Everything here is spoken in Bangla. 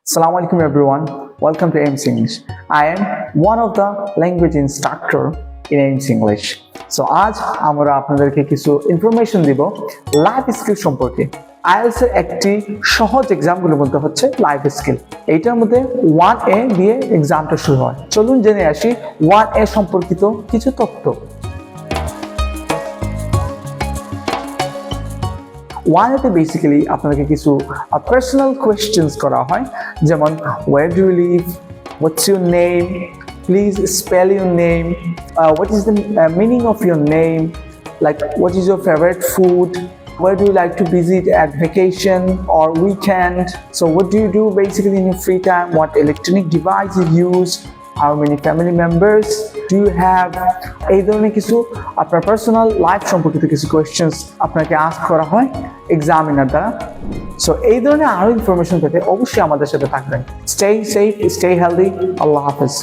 Assalamu alaikum everyone. Welcome to AIMS English. I am one of the language instructor in AIMS English. So আজ আমরা আপনাদেরকে কিছু ইনফরমেশন দিব লাইফ স্কিল সম্পর্কে। IELTS এর একটি সহজ এক্সামগুলোর মধ্যে হচ্ছে লাইফ স্কিল। এইটার মধ্যে 1A দিয়ে এক্সামটা শুরু হয়। চলুন জেনে আসি 1A সম্পর্কিত কিছু তথ্য। 1A তে বেসিক্যালি আপনাদেরকে কিছু পার্সোনাল কোয়েশ্চেন্স করা হয়, যেমন where do you live, what's your name, please spell your name, what is the meaning of your name, like what is your favorite food, where do you like to visit at vacation or weekend, so what do you do basically in your free time, what electronic device you use, how many family members do you have, এই ধরনের কিছু আপনার পার্সোনাল লাইফ সম্পর্কিত কিছু কোয়েশ্চেন্স আপনাকে আস্ক করা হয় এক্সামিনার দ্বারা। সো এই ধরনের আরো ইনফরমেশন পেতে অবশ্যই আমাদের সাথে থাকবেন। Stay safe, stay healthy. আল্লাহ হাফেজ।